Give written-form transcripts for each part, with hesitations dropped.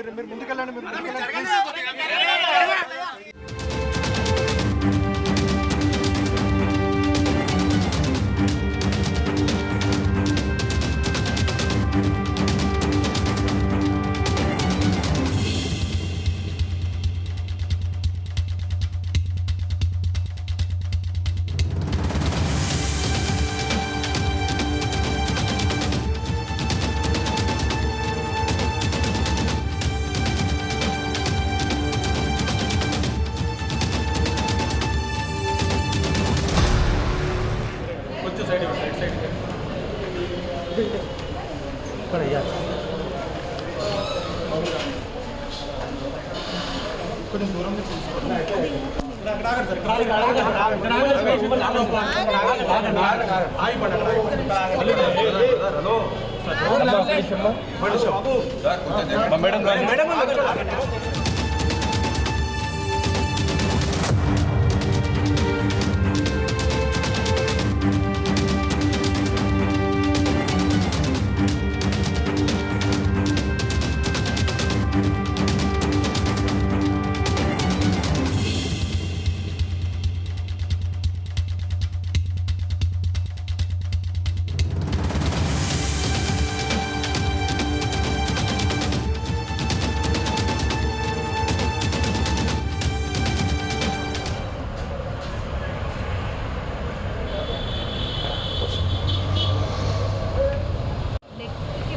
మీరు ముందుకెళ్ళండి కొంచెం దూరం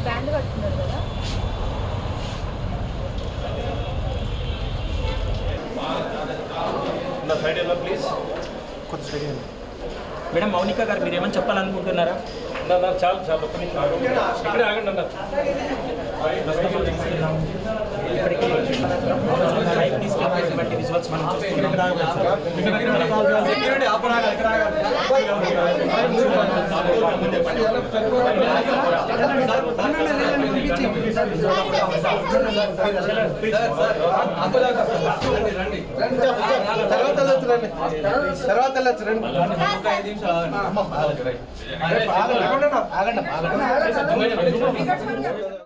బ్యాండ్ కట్టున్నారు కదా. నా సైడ్ ఎలా ప్లీజ్ కొంచెం సైడ్ మేడం మౌనిక గారు మీరు ఏమైనా చెప్పాలనుకుంటున్నారా? చాలు చాలు ఒక్క నిమిషం ఇక్కడ ఆగండి అన్న. ఇప్పటికీ లైవ్ తీసుకెళ్ళినటువంటి విజువల్స్ మనం చూస్తున్నాం. తర్వాత ఆగండి